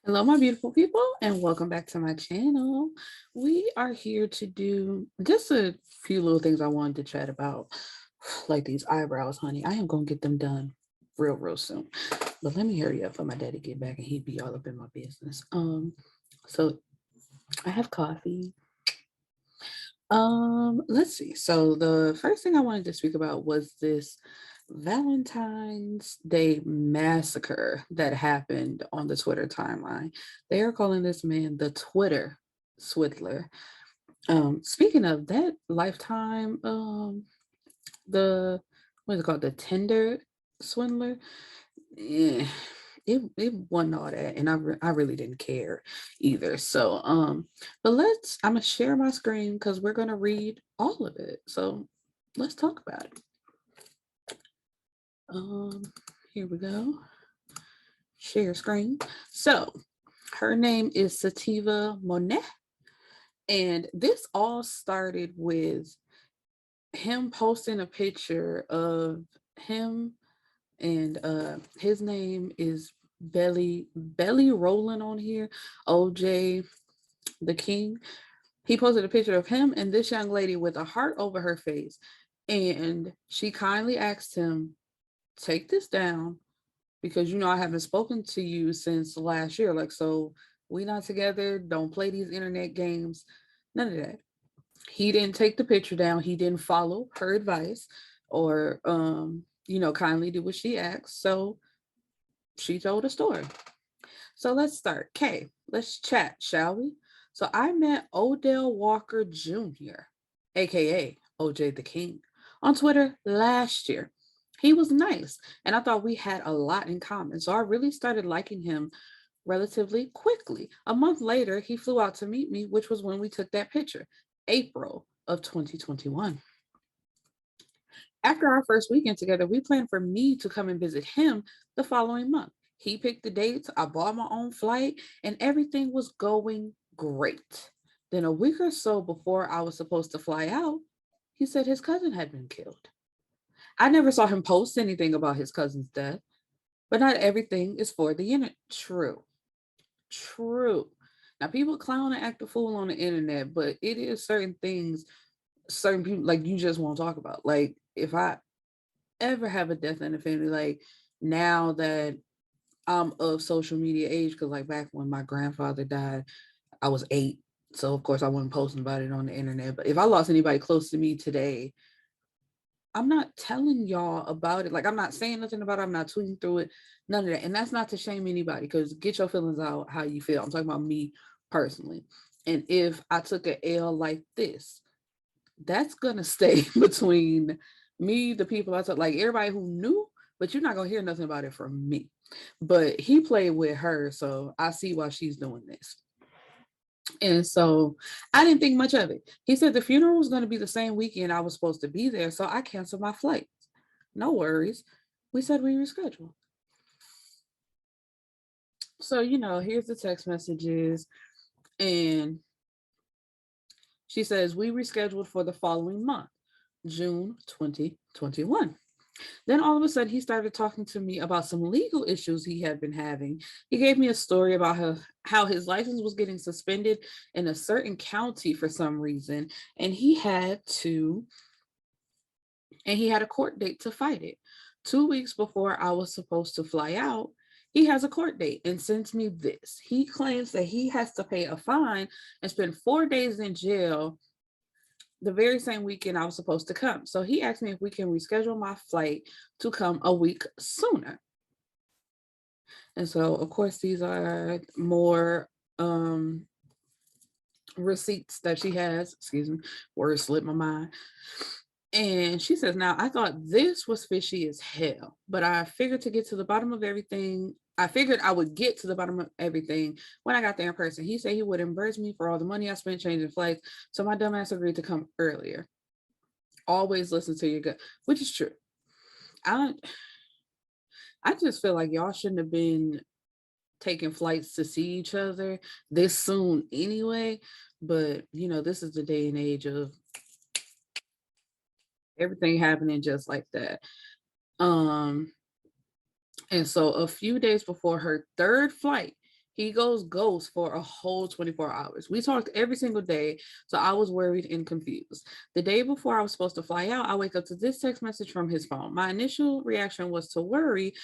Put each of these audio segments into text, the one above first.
Hello, my beautiful people, and welcome back to my channel. We are here to do just a few little things I wanted to chat about, like these eyebrows, honey. I am going to get them done real soon. But let me hurry up for my daddy get back and he'd be all up in my business. So I have coffee. Let's see. So the first thing I wanted to speak about was this Valentine's Day massacre that happened on the Twitter timeline. They are calling this man the Twitter Swindler. Speaking of that, Lifetime, the what is it called, the Tinder Swindler? Yeah, it wasn't all that, and I really didn't care either. So but I'm gonna share my screen because we're gonna read all of it. So let's talk about it. Um, Here we go. Share screen. So her name is Sativa Monet, and this all started with him posting a picture of him, and his name is Belly Rolling on here. OJ the King. He posted a picture of him and this young lady with a heart over her face, and she kindly asked him, take this down because I haven't spoken to you since last year. Like, so we not together. Don't play these internet games. None of that. He didn't take the picture down. He didn't follow her advice or kindly do what she asked. So she told a story. So let's start. Okay, let's chat, shall we? So I met Odell Walker Jr., aka OJ the King, on Twitter last year. He was nice, and I thought we had a lot in common. So I really started liking him relatively quickly. A month later, he flew out to meet me, which was when we took that picture, April of 2021. After our first weekend together, we planned for me to come and visit him the following month. He picked the dates, I bought my own flight, and everything was going great. Then, a week or so before I was supposed to fly out, he said his cousin had been killed. I never saw him post anything about his cousin's death, but not everything is for the internet. True. Now, people clown and act a fool on the internet, but it is certain things, certain people, like, you just won't talk about. Like, if I ever have a death in the family, like now that I'm of social media age, because like back when my grandfather died, I was 8. So of course I wasn't posting about it on the internet. But if I lost anybody close to me today, I'm not telling y'all about it. Like, I'm not saying nothing about it. I'm not tweeting through it. None of that. And that's not to shame anybody, because get your feelings out how you feel. I'm talking about me personally. And if I took an L like this, that's gonna stay between me, the people I told, like everybody who knew, but you're not gonna hear nothing about it from me. But he played with her, so I see why she's doing this. And so I didn't think much of it. He said the funeral was gonna be the same weekend I was supposed to be there, so I canceled my flight. No worries. We said we rescheduled. So, here's the text messages. And she says, we rescheduled for the following month, June 2021. Then all of a sudden, he started talking to me about some legal issues he had been having. He gave me a story about how his license was getting suspended in a certain county for some reason, and he had a court date to fight it. 2 weeks before I was supposed to fly out, he has a court date and sends me this. He claims that he has to pay a fine and spend 4 days in jail the very same weekend I was supposed to come. So he asked me if we can reschedule my flight to come a week sooner. And so, of course, these are more receipts that she has. Excuse me, words slipped my mind. And she says, now I thought this was fishy as hell, but I figured to get to the bottom of everything. I figured I would get to the bottom of everything when I got there in person. He said he would reimburse me for all the money I spent changing flights. So my dumbass agreed to come earlier. Always listen to your gut, which is true. I I just feel like y'all shouldn't have been taking flights to see each other this soon anyway. But this is the day and age of everything happening just like that. Um, and so a few days before her third flight, He goes ghost for a whole 24 hours. We talked every single day, so I was worried and confused. The day before I was supposed to fly out, I wake up to this text message from his phone. My initial reaction was to worry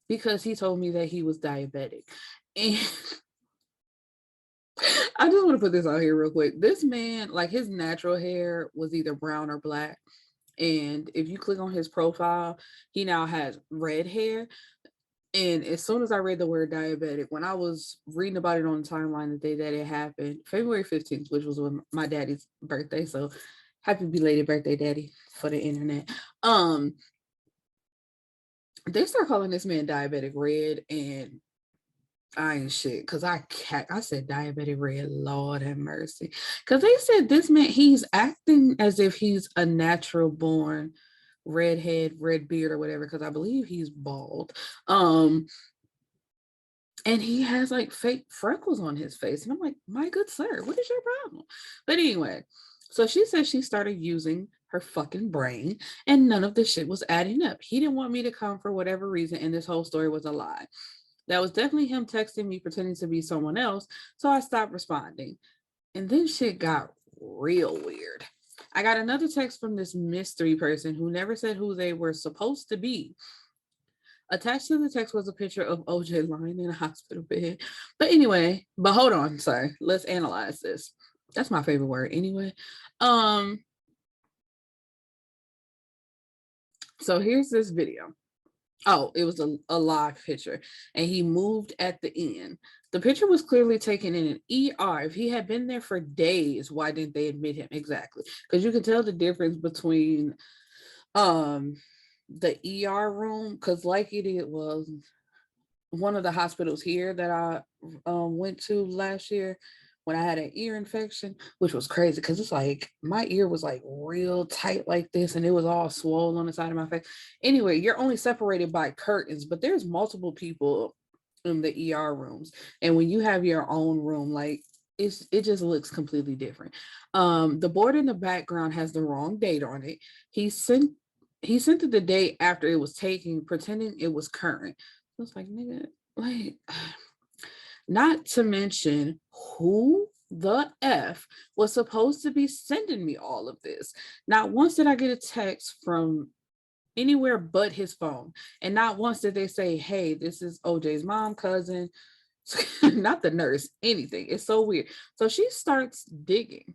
because he told me that he was diabetic. And I just want to put this out here real quick. This man, like his natural hair was either brown or black. And if you click on his profile, he now has red hair. And as soon as I read the word diabetic, when I was reading about it on the timeline the day that it happened, February 15th, which was my daddy's birthday. So happy belated birthday, daddy, for the internet. They start calling this man diabetic red, and I ain't shit, because I said diabetic red, Lord have mercy. Because they said this man, he's acting as if he's a natural born redhead, red beard, or whatever, because I believe he's bald. And he has like fake freckles on his face. And I'm like, my good sir, what is your problem? But anyway, so she said she started using her fucking brain and none of this shit was adding up. He didn't want me to come for whatever reason, and this whole story was a lie. That was definitely him texting me, pretending to be someone else. So I stopped responding. And then shit got real weird. I got another text from this mystery person who never said who they were supposed to be. Attached to the text was a picture of OJ lying in a hospital bed. But anyway, but hold on, sorry. Let's analyze this. That's my favorite word anyway. So here's this video. Oh, it was a live picture, and he moved at the end. The picture was clearly taken in an ER. If he had been there for days, why didn't they admit him? Exactly. Because you can tell the difference between the ER room, because like it was one of the hospitals here that I went to last year when I had an ear infection, which was crazy because it's like my ear was like real tight like this, and it was all swollen on the side of my face. Anyway, you're only separated by curtains, but there's multiple people in the ER rooms, and when you have your own room, like it just looks completely different. The board in the background has the wrong date on it. He sent it the day after it was taken, pretending it was current. I was like, nigga, like, not to mention who the F was supposed to be sending me all of this. Not once did I get a text from anywhere but his phone. And not once did they say, hey, this is OJ's mom, cousin, not the nurse, anything. It's so weird. So she starts digging.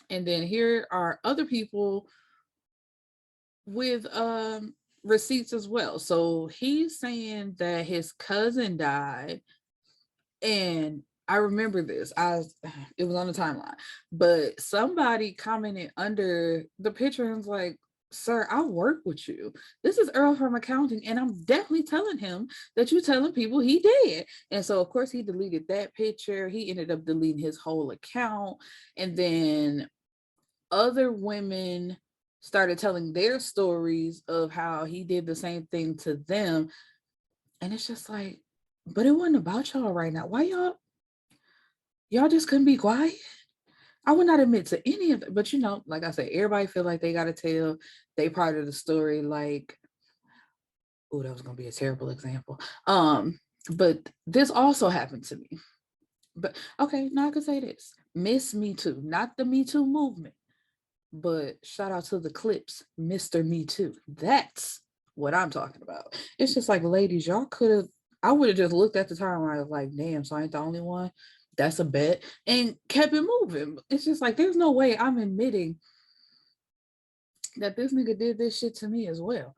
And then here are other people with receipts as well. So he's saying that his cousin died, and I remember this. It was on the timeline, but somebody commented under the picture and was like, "Sir, I work with you. This is Earl from accounting, and I'm definitely telling him that you're telling people he did." And so, of course, he deleted that picture. He ended up deleting his whole account, and then other women started telling their stories of how he did the same thing to them. And it's just like, but it wasn't about y'all right now. Why y'all just couldn't be quiet? I would not admit to any of it, but like I said, everybody feel like they gotta tell they part of the story. Like, oh, that was gonna be a terrible example. But this also happened to me. But okay, now I can say this: Miss Me Too, not the Me Too movement, but shout out to the clips, Mr. Me Too. That's what I'm talking about. It's just like, ladies, y'all could have, I would have just looked at the time where I was like, damn, so I ain't the only one. That's a bet. And kept it moving. It's just like, there's no way I'm admitting that this nigga did this shit to me as well.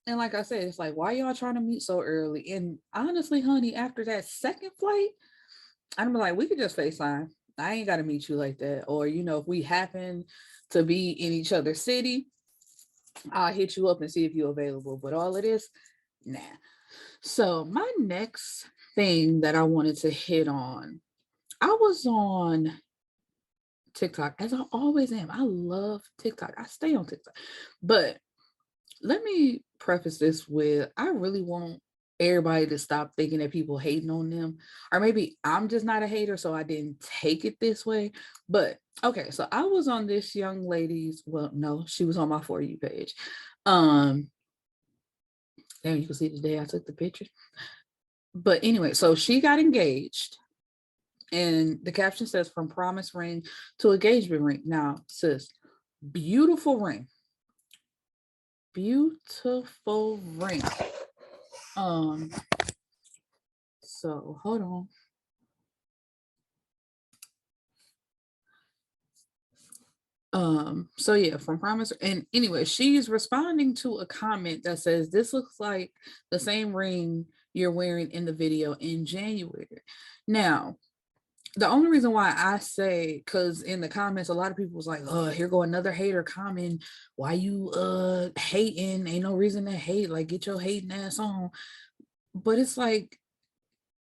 And like I said, it's like, why y'all trying to meet so early? And honestly, honey, after that second flight, I'm like, we could just FaceTime. I ain't got to meet you like that. Or, if we happen to be in each other's city, I'll hit you up and see if you're available. But all of this, nah. So my next thing that I wanted to hit on, I was on TikTok, as I always am. I love TikTok. I stay on TikTok. But let me preface this with, I really want everybody to stop thinking that people hating on them, or maybe I'm just not a hater, so I didn't take it this way. But okay, so I was on this young lady's, well, no, she was on my For You page. There you can see the day I took the picture. But anyway, so she got engaged, and the caption says from promise ring to engagement ring. Now, sis, beautiful ring. Beautiful ring. Um, so hold on. So yeah, from promise. And anyway, she's responding to a comment that says, this looks like the same ring you're wearing in the video in January. Now, the only reason why I say, because in the comments, a lot of people was like, oh, here go another hater comment. Why you hating? Ain't no reason to hate. Like, get your hating ass on. But it's like,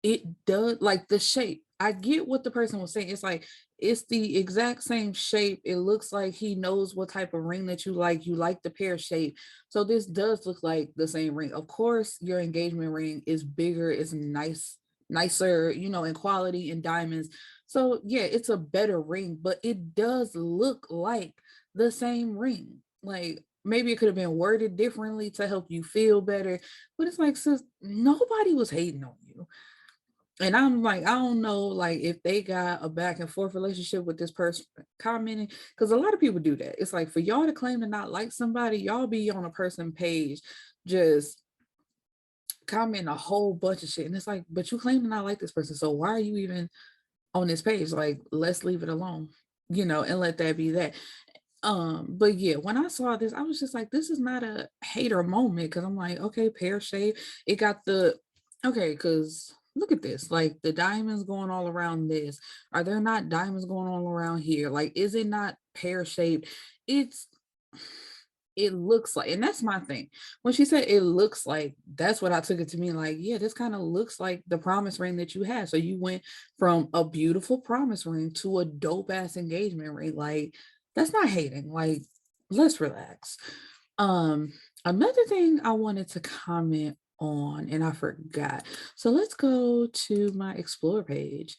it does, like the shape. I get what the person was saying. It's like, it's the exact same shape. It looks like he knows what type of ring that you like. You like the pear shape. So this does look like the same ring. Of course, your engagement ring is bigger, it's nicer, in quality and diamonds. So yeah, it's a better ring, but it does look like the same ring. Like, maybe it could have been worded differently to help you feel better, but it's like, sis, nobody was hating on you. And I'm like, I don't know, like if they got a back and forth relationship with this person commenting, because a lot of people do that. It's like, for y'all to claim to not like somebody, y'all be on a person page just comment a whole bunch of shit. And it's like, but you claim to not like this person. So why are you even on this page? Like, let's leave it alone, and let that be that. But yeah, when I saw this, I was just like, this is not a hater moment, because I'm like, okay, pear shape. It got the okay, because look at this, like the diamonds going all around this. Are there not diamonds going all around here? Like, is it not pear shaped? It's it looks like, and that's my thing. When she said it looks like, that's what I took it to mean. Like, yeah, this kind of looks like the promise ring that you had. So you went from a beautiful promise ring to a dope ass engagement ring. Like, that's not hating. Like, let's relax. Another thing I wanted to comment on, and I forgot. So let's go to my explore page.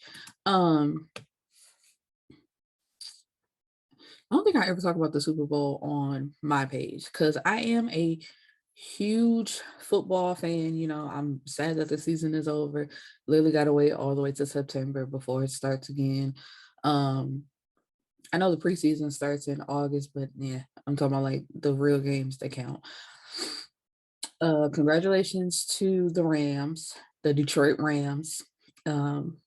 I don't think I ever talk about the Super Bowl on my page, because I am a huge football fan. I'm sad that the season is over. Literally got to wait all the way to September before it starts again. Um, I know the preseason starts in August, but yeah, I'm talking about like the real games that count. Congratulations to the Rams, the Detroit Rams. Um,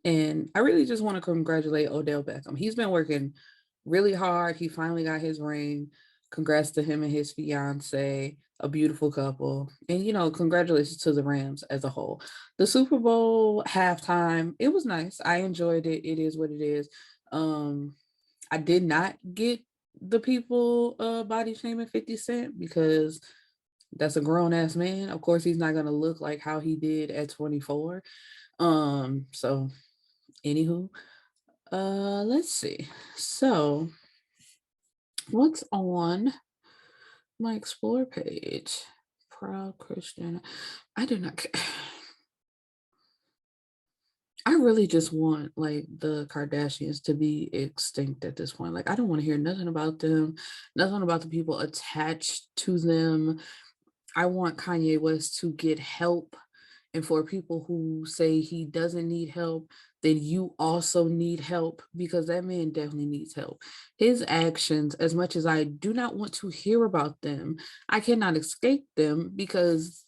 and I really just want to congratulate Odell Beckham. He's been working really hard. He finally got his ring. Congrats to him and his fiance, a beautiful couple. And, congratulations to the Rams as a whole. The Super Bowl halftime, it was nice. I enjoyed it. It is what it is. I did not get the people body shaming 50 Cent, because that's a grown ass man. Of course, he's not going to look like how he did at 24. So anywho, let's see. So what's on my explore page? Proud Christian. I do not care. I really just want like the Kardashians to be extinct at this point. Like, I don't want to hear nothing about them, nothing about the people attached to them. I want Kanye West to get help. And for people who say he doesn't need help, then you also need help, because that man definitely needs help. His actions, as much as I do not want to hear about them, I cannot escape them, because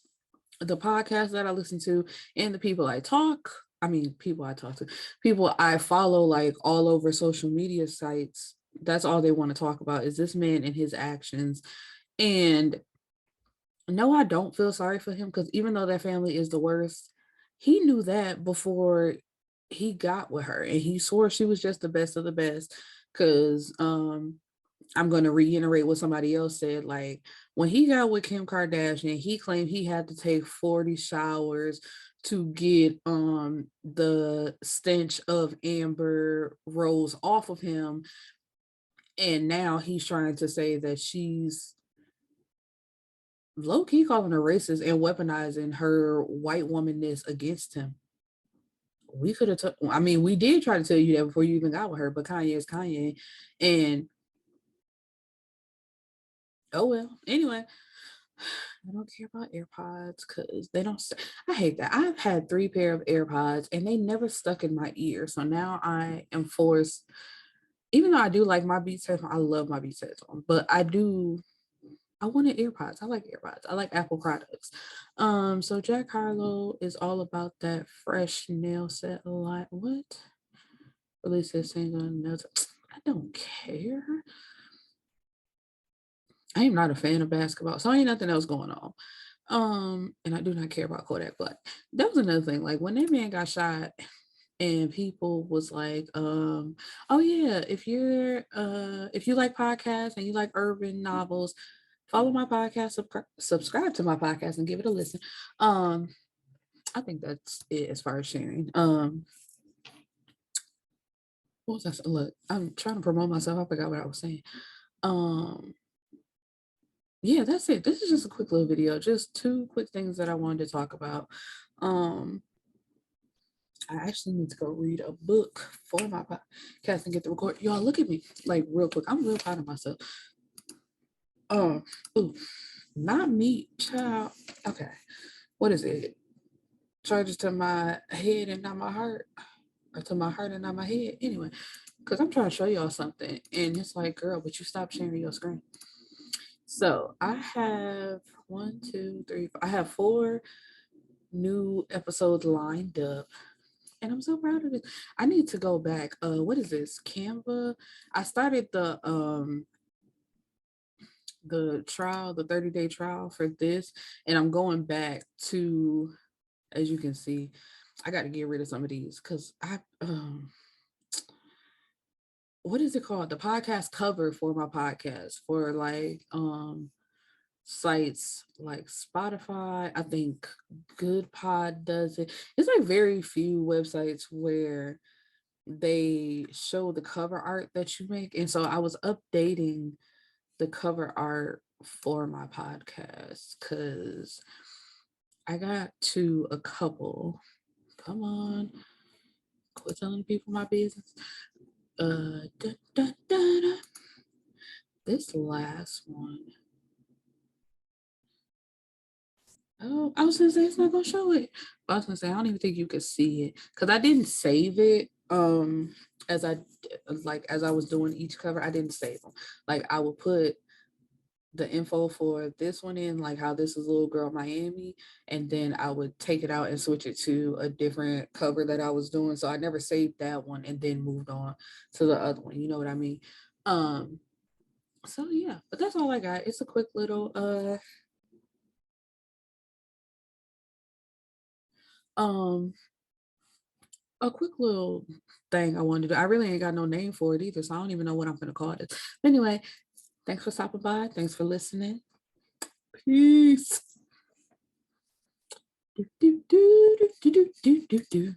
the podcast that I listen to and the people I talk to, people I follow like all over social media sites, that's all they want to talk about is this man and his actions. And no, I don't feel sorry for him, because even though that family is the worst, he knew that before he got with her, and he swore she was just the best of the best. Because I'm going to reiterate what somebody else said. Like, when he got with Kim Kardashian, he claimed he had to take 40 showers to get the stench of Amber Rose off of him. And now he's trying to say that she's low-key calling her racist and weaponizing her white womanness against him. We could have we did try to tell you that before you even got with her, but Kanye is Kanye. And oh well. Anyway, I don't care about AirPods because they don't. I hate that. I've had 3 pair of AirPods and they never stuck in my ear. So now I am forced, even though I do like my Beats headphones, I love my Beats headphones, but I wanted AirPods. I like AirPods. I like Apple products. So Jack Harlow is all about that fresh nail set a lot. What? Release this single nail set. I don't care. I am not a fan of basketball, so ain't nothing else going on. And I do not care about Kodak Black. That was another thing. Like when that man got shot, and people was like, oh yeah, if you like podcasts and you like urban novels, follow my podcast, subscribe to my podcast, and give it a listen. I think that's it as far as sharing. What was that? Look, I'm trying to promote myself. I forgot what I was saying. Um, yeah, that's it. This is just a quick little video, just 2 quick things that I wanted to talk about. Um, I actually need to go read a book for my podcast and get the record. Y'all, look at me, like real quick. I'm real proud of myself. Ooh, not me, child. Okay, what is it? Charges to my head and not my heart, or to my heart and not my head. Anyway, because I'm trying to show y'all something, and it's like, girl, but you stop sharing your screen. So I have 1, 2, 3. I have 4 new episodes lined up. And I'm so proud of it. I need to go back. What is this? Canva. I started the trial, the 30-day trial for this, and I'm going back to, as you can see, I got to get rid of some of these because what is it called? The podcast cover for my podcast for like sites like Spotify. I think Good Pod does it. It's like very few websites where they show the cover art that you make. And so I was updating the cover art for my podcast because I got to a couple. Come on, quit telling people my business. Da, da, da, da. This last one. Oh, I was gonna say it's not gonna show it. But I was gonna say I don't even think you could see it because I didn't save it. As I as I was doing each cover, I didn't save them. Like I would put the info for this one in, like how this is Little Girl Miami, and then I would take it out and switch it to a different cover that I was doing. So I never saved that one and then moved on to the other one. You know what I mean? So yeah, but that's all I got. It's a quick little um a quick little thing I wanted to do. I really ain't got no name for it either, so I don't even know what I'm gonna call it. But anyway, thanks for stopping by. Thanks for listening. Peace. Do, do, do, do, do, do, do, do.